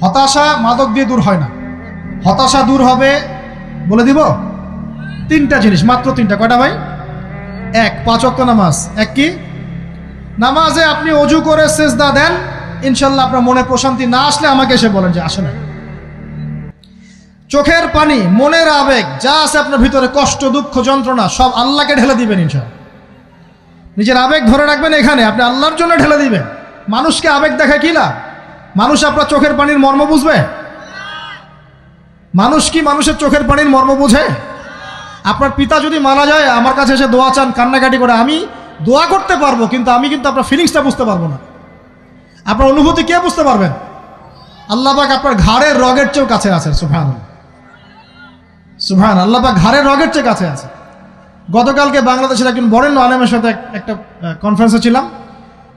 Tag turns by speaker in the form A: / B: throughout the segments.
A: হতাশা মাদক দিয়ে দূর হয় না। হতাশা দূর হবে, বলে দিব, তিনটা জিনিস, মাত্র তিনটা। কয়টা ভাই? এক, 5 ওয়াক্ত নামাজ। এক কি? নামাজে আপনি অজু করে সেজদা দেন, ইনশাল্লাহ আপনার মনে প্রশান্তি না আসলে আমাকে এসে বলেন যে আসে না। চোখের পানি, মনের আবেগ যা আছে আপনার ভিতরে, কষ্ট, দুঃখ, যন্ত্রণা, সব আল্লাহকে ঢেলে দিবেন ইনশাল্লাহ। নিজের আবেগ ধরে রাখবেন এখানে, আপনি আল্লাহর জন্য ঢেলে দিবেন। মানুষকে আবেগ দেখা কি লাভ? মানুষ আপনার চোখের পানির মর্ম বুঝবে? মানুষ কি মানুষের চোখের পানির মর্ম বুঝে? আপনার পিতা যদি মারা যায়, আমার কাছে এসে দোয়া চান কান্নাকাটি করে, আমি দোয়া করতে পারবো, কিন্তু আমি কিন্তু আপনার ফিলিংসটা বুঝতে পারবো না। আপনার অনুভূতি কে বুঝতে পারবেন? আল্লাহ পাক আপনার ঘাড়ের রগের চেয়েও কাছে আছেন। সুবহানাল্লাহ, সুবহান আল্লাহ পাক ঘাড়ের রগের চেয়ে কাছে আছে। গতকালকে বাংলাদেশের একজন বরেণ্য আলেমের সাথে একটা কনফারেন্সে ছিলাম।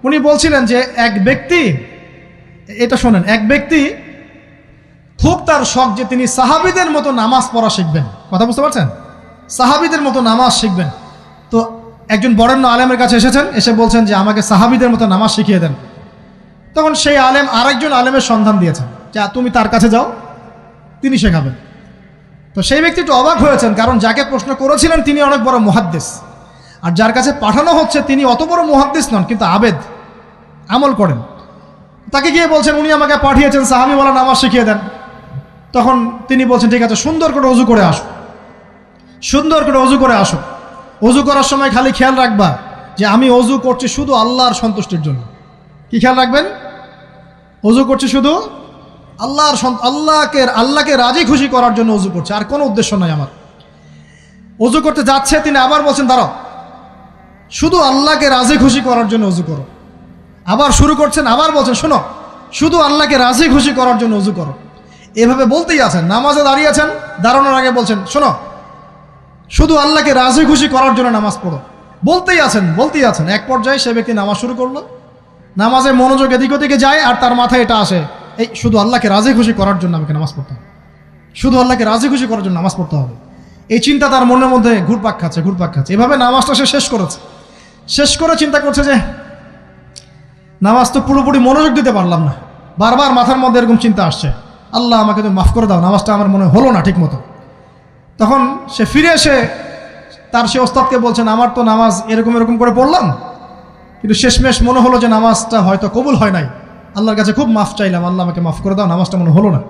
A: উনি বলছিলেন যে এক ব্যক্তি, এটা শোনেন, এক ব্যক্তি খুব তার শখ যে তিনি সাহাবীদের মতো নামাজ পড়া শিখবেন। কথা বুঝতে পারছেন? সাহাবীদের মতো নামাজ শিখবেন। তো একজন বরেণ্য আলেমের কাছে এসেছেন, এসে বলছেন যে আমাকে সাহাবীদের মতো নামাজ শিখিয়ে দেন। তখন সেই আলেম আরেকজন আলেমের সন্ধান দিয়েছেন, যা তুমি তার কাছে যাও, তিনি শেখাবেন। তো সেই ব্যক্তি একটু অবাক হয়েছেন, কারণ যাকে প্রশ্ন করেছিলেন তিনি অনেক বড় মুহাদ্দিস, আর যার কাছে পাঠানো হচ্ছে তিনি অত বড় মুহাদ্দিস নন, কিন্তু আবেদ, আমল করেন। তাকে গিয়ে বলছেন উনি আমাকে পাঠিয়েছেন সাহাবীওয়ালা নামাজ শিখিয়ে দেন। তখন তিনি বলছেন ঠিক আছে, সুন্দর করে অজু করে আসো, সুন্দর করে অজু করে আসো। অজু করার সময় খালি খেয়াল রাখবা যে আমি অজু করছি শুধু আল্লাহর সন্তুষ্টির জন্য। কি খেয়াল রাখবেন? অজু করছি শুধু আল্লাহকে রাজি খুশি করার জন্য অজু করছে, আর কোনো উদ্দেশ্য নাই আমার। অজু করতে যাচ্ছে, তিনি আবার বলছেন দাঁড়াও, শুধু আল্লাহকে রাজি খুশি করার জন্য অজু করো। আবার শুরু করছেন, আবার বলছেন শোনো, শুধু আল্লাহকে রাজি খুশি করার জন্য অজু করো। এভাবে বলতেই আছেন। নামাজে দাঁড়িয়েছেন, দাঁড়ানোর আগে বলছেন শোনো, শুধু আল্লাহকে রাজি খুশি করার জন্য নামাজ পড়ো। বলতেই আছেন। এক পর্যায়ে সে ব্যক্তি নামাজ শুরু করলো। নামাজে মনোযোগ এদিক ওদিকে যায়, আর তার মাথায় এটা আসে, এই শুধু আল্লাহকে রাজি খুশি করার জন্য আমাকে নামাজ পড়তে হবে, শুধু আল্লাহকে রাজি খুশি করার জন্য নামাজ পড়তে হবে। এই চিন্তা তার মনের মধ্যে ঘুরপাক খাচ্ছে। এভাবে নামাজটা সে শেষ করে চিন্তা করছে যে নামাজ তো পুরোপুরি মনোযোগ দিতে পারলাম না। বারবার মাথার মধ্যে এরকম চিন্তা আসছে, আল্লাহ আমাকে তুমি মাফ করে দাও, নামাজটা আমার মনে হলো না ঠিক মতো। তখন সে ফিরে এসে তার সে ওস্তাদকে বলছেন আমার তো নামাজ এরকম করে পড়লাম, কিন্তু শেষমেশ মনে হলো যে নামাজটা হয়তো কবুল হয় নাই, আল্লাহর কাছে খুব মাফ চাইলাম, আল্লাহ আমাকে মাফ করে দাও, নামাজটা মনে হলো না।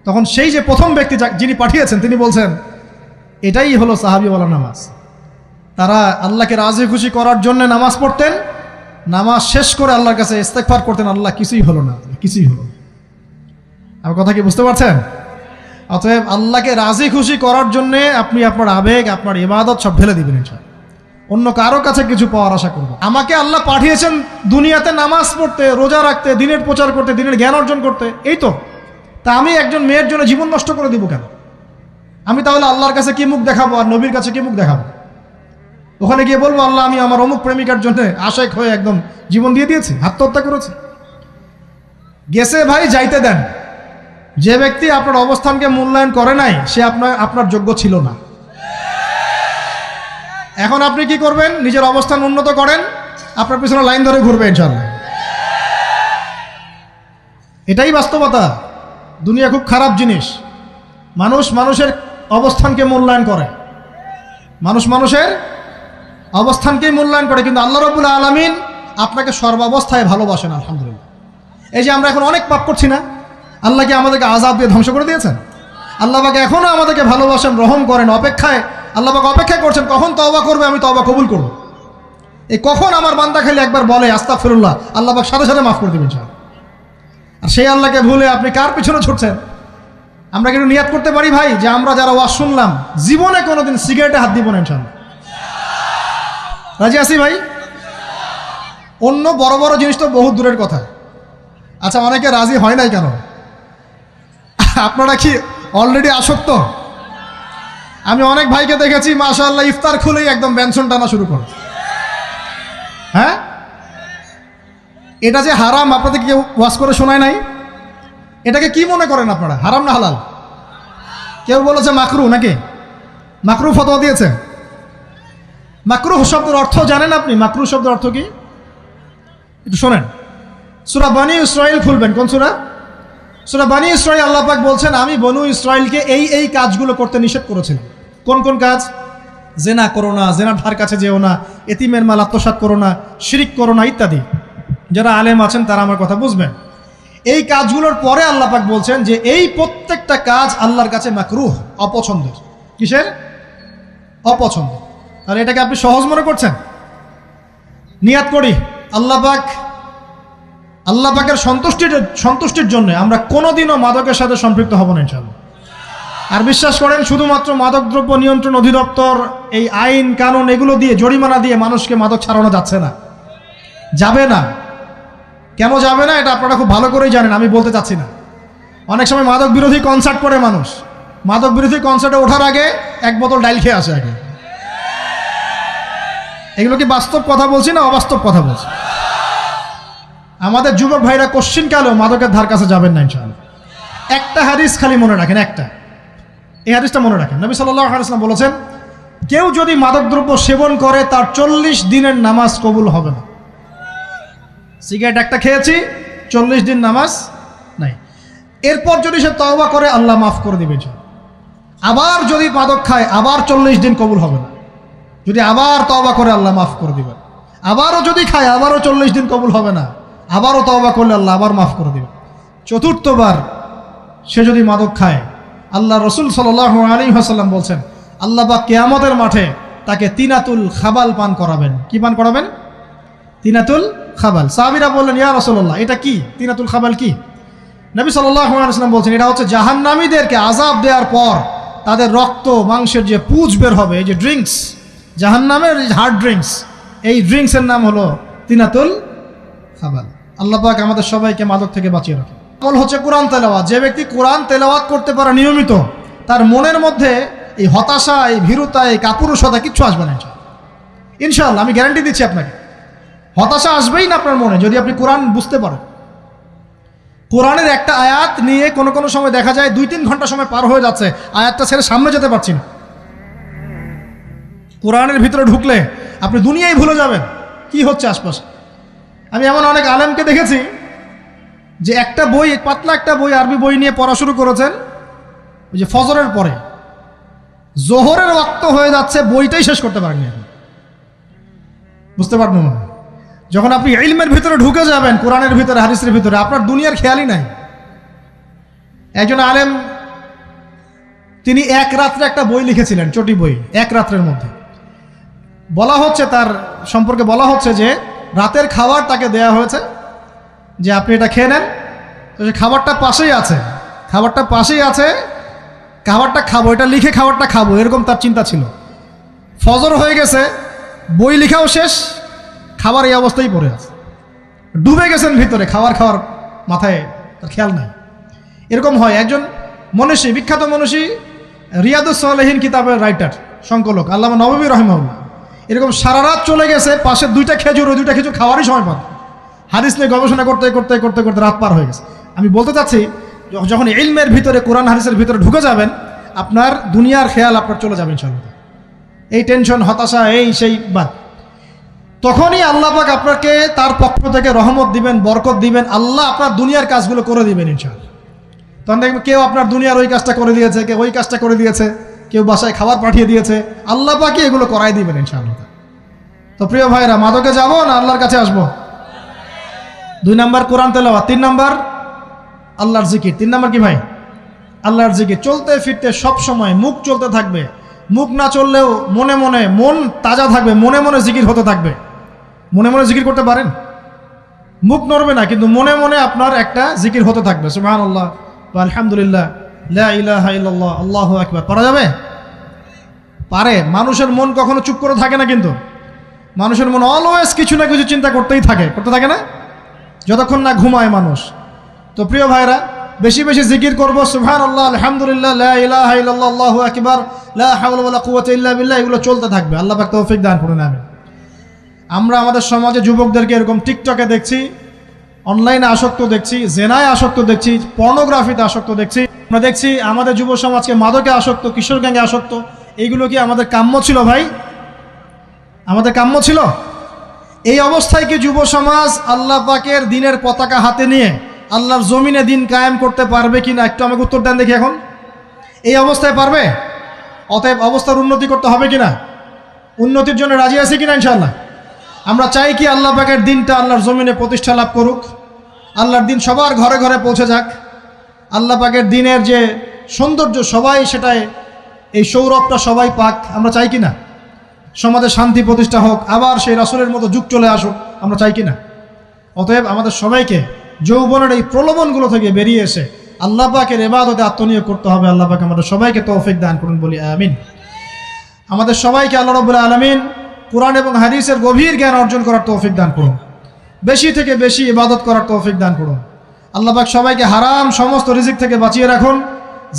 A: তখন সেই যে প্রথম ব্যক্তি যিনি পাঠিয়েছেন তিনি বলছেন এটাই হলো সাহাবীওয়ালা নামাজ। তারা আল্লাহকে রাজি খুশি করার জন্য নামাজ পড়তেন, নামাজ শেষ করে আল্লাহর কাছে ইস্তেগফার করতেন, আল্লাহ কিছুই হলো না। আমার কথা কি বুঝতে পারছেন? অতএব আল্লাহকে রাজি খুশি করার জন্যে আপনি আপনার আবেগ, আপনার ইবাদত সব ঢেলে দিবেন ইনশাআল্লাহ। অন্য কারো কাছে কিছু পাওয়ার আশা করব। আমাকে আল্লাহ পাঠিয়েছেন দুনিয়াতে নামাজ পড়তে, রোজা রাখতে, দিনের প্রচার করতে, দিনের জ্ঞান অর্জন করতে, এই তো। তা আমি একজন মেয়ের জন্য জীবন নষ্ট করে দিব কেন? আমি তাহলে আল্লাহর কাছে কি মুখ দেখাবো, আর নবীর কাছে কি মুখ দেখাবো? ওখানে গিয়ে বলবো আল্লাহ আমি আমার অমুক প্রেমিকার জন্য আশেক হয়ে একদম জীবন দিয়ে দিয়েছি, আত্মহত্যা করেছি। গেছে ভাই, যাইতে দেন। যে ব্যক্তি আপনার অবস্থানকে মূল্যায়ন করে নাই সে আপনার যোগ্য ছিল না। এখন আপনি কি করবেন? নিজের অবস্থান উন্নত করেন, আপনার পিছনে লাইন ধরে ঘুরবে ইনশাআল্লাহ। এটাই বাস্তবতা। দুনিয়া খুব খারাপ জিনিস। মানুষের অবস্থানকে মূল্যায়ন করে, মানুষের অবস্থানকেই মূল্যায়ন করে, কিন্তু আল্লাহ রাব্বুল আলামিন আপনাকে সর্বাবস্থায় ভালোবাসেন। আলহামদুলিল্লাহ। এই যে আমরা এখন অনেক পাপ করছি না, আল্লাহ কি আমাদেরকে আযাব দিয়ে ধ্বংস করে দিয়েছেন? আল্লাহ পাক এখনো আমাদেরকে ভালোবাসেন, রহম করেন, আল্লাহ পাক অপেক্ষা করছেন কখন তওবা করবে, আমি তওবা কবুল করব। এই কখন আমার বান্দা খালি একবার বলে আস্তাগফিরুল্লাহ, আল্লাহ পাক সাথে সাথে মাফ করে দেবেন ইনশাআল্লাহ। আর সেই আল্লাহকে ভুলে আপনি কার পিছনে ছুটছেন? আমরা কিন্তু নিয়াত করতে পারি ভাই যে আমরা যারা ওয়াজ শুনলাম জীবনে কোনোদিন সিগারেটে হাত দিব না ইনশাআল্লাহ। রাজি আছি ভাই? অন্য বড় বড় জিনিস তো বহুত দূরের কথা। আচ্ছা, অনেকে রাজি হয় নাই কেন? আপনারা কি অলরেডি আসক্ত? আমি অনেক ভাইকে দেখেছি মাশাআল্লাহ ইফতার খুলেই একদম বেনসন টানা শুরু করে। হ্যাঁ, এটা যে হারাম আপনাদের কেউ ওয়াজ করে শোনায় নাই? এটাকে কি মনে করেন আপনারা, হারাম না হালাল? কেউ বলেছে মাকরু, নাকি মাকরু ফতোয়া দিয়েছে? মাকরুহ শব্দের অর্থ জানেন আপনি? মাকরুহ শব্দের অর্থ কি একটু শোনেন। সূরা বনী ইসরাঈল খুলবেন। কোন সূরা? সূরা বনী ইসরাঈল আল্লাহ পাক বলছেন, আমি বনু ইসরাঈলকে এই কাজগুলো করতে নিষেধ করেছিলাম। কোন কোন কাজ? জেনা করো না, জেনার ধার কাছে যেও না, এতিমের মাল আত্মসাৎ করো না, শিরিক করো না ইত্যাদি। যারা আলেম আছেন তারা আমার কথা বুঝবেন। এই কাজগুলোর পরে আল্লাহ পাক বলছেন যে এই প্রত্যেকটা কাজ আল্লাহর কাছে মাকরুহ, অপছন্দের। কিসের? অপছন্দ। আর এটাকে আপনি সহজ মনে করছেন? নিয়াত করি আল্লাহ পাকের সন্তুষ্টির জন্য আমরা কোনোদিনও মাদকের সাথে সম্পৃক্ত হব না ইনশাআল্লাহ। আর বিশ্বাস করেন, শুধুমাত্র মাদকদ্রব্য নিয়ন্ত্রণ অধিদপ্তর এই আইন কানুন এগুলো দিয়ে, জরিমানা দিয়ে মানুষকে মাদক ছাড়ানো যাচ্ছে না, যাবে না। কেন যাবে না এটা আপনারা খুব ভালো করেই জানেন, আমি বলতে চাচ্ছি না। অনেক সময় মাদক বিরোধী কনসার্ট করে মানুষ, মাদক বিরোধী কনসার্টে ওঠার আগে এক বোতল ডাইল খেয়ে আসে আগে। এগুলো কি বাস্তব কথা বলছি না অবাস্তব কথা বলছি? আমাদের যুবক ভাইরা কোশ্চিনকালেও মাদকের ধার কাছে যাবেন না ইনশাআল্লাহ। একটা হাদিস খালি মনে রাখেন, এই হাদিসটা মনে রাখেন। নবী সাল্লাল্লাহু আলাইহি ওয়াসাল্লাম বলেছেন, কেউ যদি মাদকদ্রব্য সেবন করে তার 40 দিনের নামাজ কবুল হবে না। সিগারেট একটা খেয়েছি, 40 দিন নামাজ নাই। এরপর যদি সে তওবা করে আল্লাহ মাফ করে দিবেন। আবার যদি মাদক খায় আবার 40 দিন কবুল হবে না। যদি আবার তওবা করে আল্লাহ মাফ করে দিবেন। আবারও যদি খায় আবারও 40 দিন কবুল হবে না। আবারও তওবা করলে আল্লাহ আবার মাফ করে দিবেন। চতুর্থবার সে যদি মাদক খায়, আল্লাহ রসুল সাল্লাল্লাহু আলাইহি ওয়াসাল্লাম বলছেন, আল্লাহ পাক কিয়ামতের মাঠে তাকে তিনাতুল খাবাল পান করাবেন। কি পান করাবেন? তিনাতুল খাবাল। সাহাবীরা বললেন, ইয়া রাসূলুল্লাহ, এটা কি? তিনাতুল খাবাল কি? নবী সাল্লাল্লাহু আলাইহি ওয়াসাল্লাম বলছেন, এটা হচ্ছে জাহান্নামীদেরকে আযাব দেওয়ার পর তাদের রক্ত মাংসের যে পুঁজ বের হবে, এই যে ড্রিঙ্কস, জাহান্নামের হার্ড ড্রিঙ্কস, এই ড্রিঙ্কসের নাম হলো তিনাতুল খাবাল। আল্লাহ পাক আমাদের সবাইকে মাদক থেকে বাঁচিয়ে রাখেন। আমল হচ্ছে কোরআন তেলাওয়াত। যে ব্যক্তি কোরআন তেলাওয়াত করতে পারে নিয়মিত, তার মনের মধ্যে এই হতাশা, এই ভীরুতা, এই কাপুরুষতা কিচ্ছু আসবে না ইনশাআল্লাহ। আমি গ্যারান্টি দিচ্ছি আপনাকে, হতাশা আসবেই না আপনার মনে যদি আপনি কোরআন বুঝতে পারেন। কোরআনের একটা আয়াত নিয়ে কোনো সময় দেখা যায় 2-3 ঘন্টা সময় পার হয়ে যাচ্ছে, আয়াতটা ছেড়ে সামনে যেতে পারছি না। কোরআনের ভিতরে ঢুকলে আপনি দুনিয়ায় ভুলে যাবেন কি হচ্ছে আশপাশে। আমি এমন অনেক আলেমকে দেখেছি যে একটা বই, পাতলা একটা বই, আরবি বই নিয়ে পড়া শুরু করেছেন, ওই যে ফজরের পরে জোহরের ওয়াক্ত হয়ে যাচ্ছে, বইটাই শেষ করতে পারেননি। বুঝতে পারবেন না, যখন আপনি ইলমের ভিতরে ঢুকে যাবেন, কোরআনের ভিতরে, হাদিসের ভিতরে, আপনার দুনিয়ার খেয়ালই নাই। একজন আলেম, তিনি এক রাত্রে একটা বই লিখেছিলেন, চটি বই, এক রাত্রের মধ্যে। বলা হচ্ছে, তার সম্পর্কে বলা হচ্ছে যে রাতের খাবার তাকে দেয়া হয়েছে যে আপনি এটা খেয়ে নেন। তো সে খাবারটা পাশেই আছে, খাবারটা খাবো, এটা লিখে খাবারটা খাবো, এরকম তার চিন্তা ছিল। ফজর হয়ে গেছে, বই লেখাও শেষ, খাবার এই অবস্থায় পড়ে আছে, ডুবে গেছেন ভিতরে, খাওয়ার মাথায় তার খেয়াল নাই। এরকম হয়। একজন মনীষী, বিখ্যাত মনীষী, রিয়াদুস সালেহীন কিতাবের রাইটার, সংকলক আল্লামা নববী রাহিমাহুল্লাহ, এরকম সারা রাত চলে গেছে, পাশে 2টা খেজুর, ওই 2টা খেজুর খাওয়ারই সময় পান। হাদিস নিয়ে গবেষণা করতে রাত পার হয়ে গেছে। আমি বলতে চাচ্ছি, যখন ইলমের ভিতরে, কোরআন হাদিসের ভিতরে ঢুকে যাবেন, আপনার দুনিয়ার খেয়াল আপনার চলে যাবে ইনশাআল্লাহ। এই টেনশন, হতাশা, এই সেই বাদ, তখনই আল্লাহ পাক আপনাকে তার পক্ষ থেকে রহমত দিবেন, বরকত দিবেন, আল্লাহ আপনার দুনিয়ার কাজগুলো করে দিবেন ইনশাআল্লাহ। তখন দেখবেন কেউ আপনার দুনিয়ার ওই কাজটা করে দিয়েছে, কেউ ওই কাজটা করে দিয়েছে, কেউ বাসায় খাবার পাঠিয়ে দিয়েছে, আল্লাহ পাকই এগুলো করাই দিবেন ইনশাআল্লাহ। তো প্রিয় ভাইরা, মাদকে যাব না আল্লাহর কাছে আসবো? 2 নাম্বার কোরআন তেলাওয়াত, 3 নাম্বার আল্লাহর জিকির। 3 নাম্বার কি ভাই? আল্লাহর জিকির। চলতে ফিরতে সব সময় মুখ চলতে থাকবে, মুখ না চললেও মনে মনে মন তাজা থাকবে, মনে মনে জিকির হতে থাকবে। মনে মনে জিকির করতে পারেন? মুখ নড়বে না, কিন্তু মনে মনে আপনার একটা জিকির হতে থাকবে, সুবহানাল্লাহ ওয়া আলহামদুলিল্লাহ, লা ইলাহা ইল্লাল্লাহ, আল্লাহু আকবার। পারা যাবে? পারে। মানুষের মন কখনো চুপ করে থাকে না, কিন্তু মানুষের মন অলওয়েজ কিছু না কিছু চিন্তা করতে থাকে না, যতক্ষণ না ঘুমায় মানুষ। তো প্রিয় ভাইরা, বেশি বেশি জিকির করবো, সুবহানাল্লাহ, আলহামদুলিল্লাহ, লা ইলাহা ইল্লাল্লাহ, আল্লাহু আকবার, লা হাওলা ওয়ালা কুওয়াতা ইল্লা বিল্লাহ, এগুলো চলতে থাকবে। আল্লাহ পাক তৌফিক দান করুন, আমিন। আমরা আমাদের সমাজে যুবকদেরকে এরকম টিকটকে দেখছি, অনলাইনে আসক্ত দেখছি, জেনায় আসক্ত দেখছি, পর্নোগ্রাফিতে আসক্ত দেখছি। আমরা দেখছি আমাদের যুব সমাজকে মাদকে আসক্ত, কিশোর গ্যাংয়ে আসক্ত। এইগুলো কি আমাদের কাম্য ছিল ভাই? আমাদের কাম্য ছিল? এই অবস্থায় কি যুব সমাজ আল্লাহ পাকের দ্বীনের পতাকা হাতে নিয়ে আল্লাহর জমিনে দিন কায়েম করতে পারবে কি না একটু আমাকে উত্তর দেন দেখি। এখন এই অবস্থায় পারবে? অতএব অবস্থার উন্নতি করতে হবে কিনা? উন্নতির জন্য রাজি আছি কিনা ইনশাআল্লাহ? আমরা চাই কি আল্লাহ পাকের দিনটা আল্লাহর জমিনে প্রতিষ্ঠা লাভ করুক, আল্লাহর দিন সবার ঘরে ঘরে পৌঁছে যাক, আল্লাহ পাকের দিনের যে সৌন্দর্য সবাই সেটাই, এই সৌরভটা সবাই পাক। আমরা চাই কি না? সমাজে শান্তি প্রতিষ্ঠা হোক, আবার সেই রাসূলের মতো যুগ চলে আসুক, আমরা চাই কি না? অতএব আমাদের সবাইকে যৌবনের এই প্রলোভনগুলো থেকে বেরিয়ে এসে আল্লাহ পাকের ইবাদতে আত্মনিয়োগ করতে হবে। আল্লাহ পাক আমাদের সবাইকে তৌফিক দান করুন, বলি আমিন। আমাদের সবাইকে আল্লাহ রাব্বুল আলামিন কুরআন এবং হাদিসের গভীর জ্ঞান অর্জন করার তৌফিক দান করুন, বেশি থেকে বেশি ইবাদত করার তৌফিক দান করুন। আল্লাহ পাক সবাইকে হারাম সমস্ত রিজিক থেকে বাঁচিয়ে রাখুন,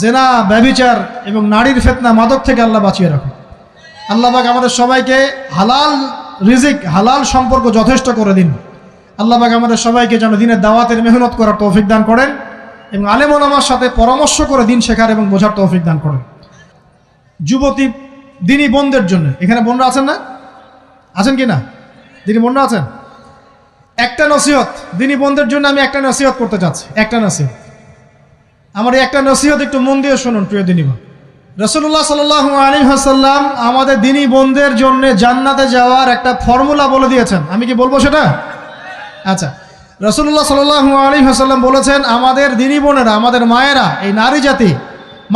A: জেনা, ব্যভিচার এবং নারীর ফিতনা, মাদক থেকে আল্লাহ বাঁচিয়ে রাখুন। আল্লাহ পাক আমাদের সবাইকে হালাল রিজিক, হালাল সম্পর্ক যথেষ্ট করে দিন। আল্লাহ পাক আমাদের সবাইকে যেন দিনের দাওয়াতের মেহনত করার তৌফিক দান করেন এবং আলেম ওলামার সাথে পরামর্শ করে দিন শেখার এবং বোঝার তৌফিক দান করেন। যুবতী দিনী বোনদের জন্য, এখানে বোনরা আছেন না? আছেন কি না? দিনী বোনরা আছেন? একটা নসিহত দিনী বোনদের জন্য আমি একটা নসিহত করতে চাচ্ছি, একটা নসিহত। আমার এই একটা নসিহত একটু মন দিয়ে শুনুন প্রিয় দিনী বোন। রাসূলুল্লাহ সাল্লাল্লাহু আলাইহি ওয়াসাল্লাম আমাদের দিনী বোনদের জন্য জান্নাতে যাওয়ার একটা ফর্মুলা বলে দিয়েছেন। আমি কি বলবো সেটা? আচ্ছা, রাসূলুল্লাহ সাল্লাল্লাহু আলাইহি ওয়াসাল্লাম বলেছেন আমাদের দিনী বোনেরা, আমাদের মায়েরা, এই নারী জাতি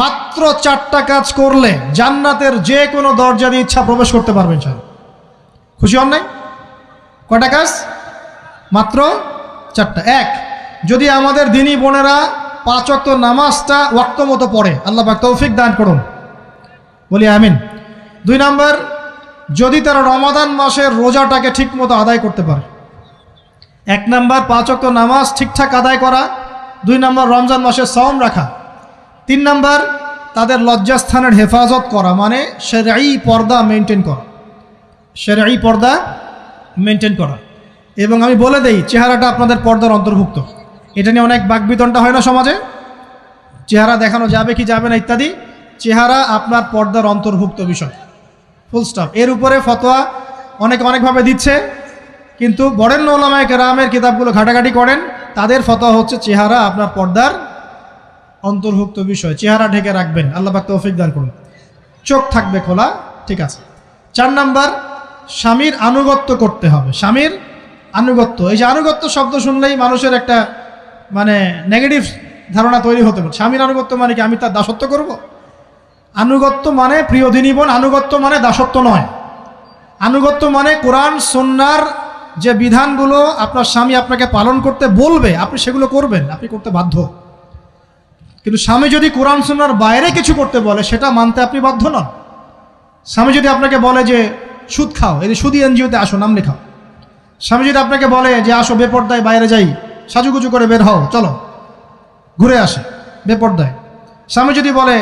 A: মাত্র 4টা কাজ করলে জান্নাতের যে কোনো দরজা দিয়ে ইচ্ছা প্রবেশ করতে পারবে ইনশাআল্লাহ। খুশি হন নাই? কয়টা কাজ? মাত্র 4টা। এক, যদি আমাদের দিনী বোনেরা 5 ওয়াক্ত নামাজটা ওয়াক্ত মতো পড়ে, আল্লাহ পাক তৌফিক দান করুন, বলি আমিন। 2 নাম্বার, যদি তারা রমাদান মাসের রোজাটাকে ঠিক মতো আদায় করতে পারে। 1 নাম্বার 5 ওয়াক্ত নামাজ ঠিকঠাক আদায় করা, 2 নাম্বার রমজান মাসের সাওম রাখা, 3 নাম্বার তাদের লজ্জাস্থানের হেফাজত করা, মানে শরঈ পর্দা মেনটেন করা, শরঈ পর্দা মেনটেন করা। এবং আমি বলে দেই, চেহারাটা আপনাদের পর্দার অন্তর্ভুক্ত। এটা নিয়ে অনেক বাকবিতণ্ডা হয় না সমাজে, চেহারা দেখানো যাবে কি যাবে না ইত্যাদি। চেহারা আপনার পর্দার অন্তর্ভুক্ত বিষয়, ফুল স্টপ। এর উপরে ফতোয়া অনেকে অনেকভাবে দিচ্ছে, কিন্তু বরেণ্য উলামায়ে কেরামের কিতাবগুলো ঘাটাঘাটি করেন, তাদের ফতোয়া হচ্ছে চেহারা আপনার পর্দার অন্তর্ভুক্ত বিষয়, চেহারা ঢেকে রাখবেন, আল্লাহ পাক তৌফিক দান করুন। চোখ থাকবে খোলা, ঠিক আছে। 4 নাম্বার, স্বামীর আনুগত্য করতে হবে। স্বামীর আনুগত্য, এই যে আনুগত্য শব্দ শুনলেই মানুষের একটা মানে নেগেটিভ ধারণা তৈরি হতে পারে। স্বামীর আনুগত্য মানে কি আমি তার দাসত্ব করব? আনুগত্য মানে, প্রিয় দিনী বোন, আনুগত্য মানে দাসত্ব নয়। আনুগত্য মানে কোরআন সুন্নাহর যে বিধানগুলো আপনার স্বামী আপনাকে পালন করতে বলবে, আপনি সেগুলো করবেন, আপনি করতে বাধ্য। কিন্তু স্বামী যদি কোরআন সুন্নাহর বাইরে কিছু করতে বলে, সেটা মানতে আপনি বাধ্য নন। স্বামী যদি আপনাকে বলে যে সুদ খাও, এই সুদি এনজিওতে আসো, নাম লেখাও। স্বামী যদি আপনাকে বলে যে আসো বেপর্দায় বাইরে যাই, সাজুগুজু করে বের হও, চলো ঘুরে আসে বেপর্দায়। স্বামী যদি বলে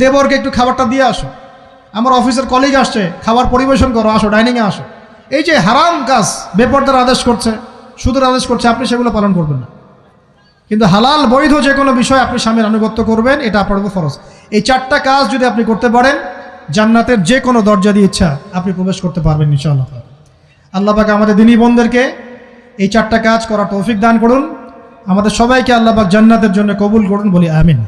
A: দেবরকে একটু খাবারটা দিয়ে আসো, আমার অফিসের কলিগ আসছে, খাবার পরিবেশন করো, আসো ডাইনিংয়ে আসো। এই যে হারাম কাজ, বেপর্দার আদেশ করছে, সুদের আদেশ করছে, আপনি সেগুলো পালন করবেন না। কিন্তু হালাল বৈধ যে কোনো বিষয় আপনি স্বামীর আনুগত্য করবেন, এটা আপনার উপর ফরজ। এই 4টা কাজ যদি আপনি করতে পারেন, জান্নাতের যে কোনো দরজা দিয়ে ইচ্ছা আপনি প্রবেশ করতে পারবেন ইনশাআল্লাহ। আল্লাহ পাক আমাদের দিনী বোনদেরকে এই 4টা কাজ করার তৌফিক দান করুন। আমাদের সবাইকে আল্লাহ পাক জান্নাতের জন্য কবুল করুন, বলি আমিন।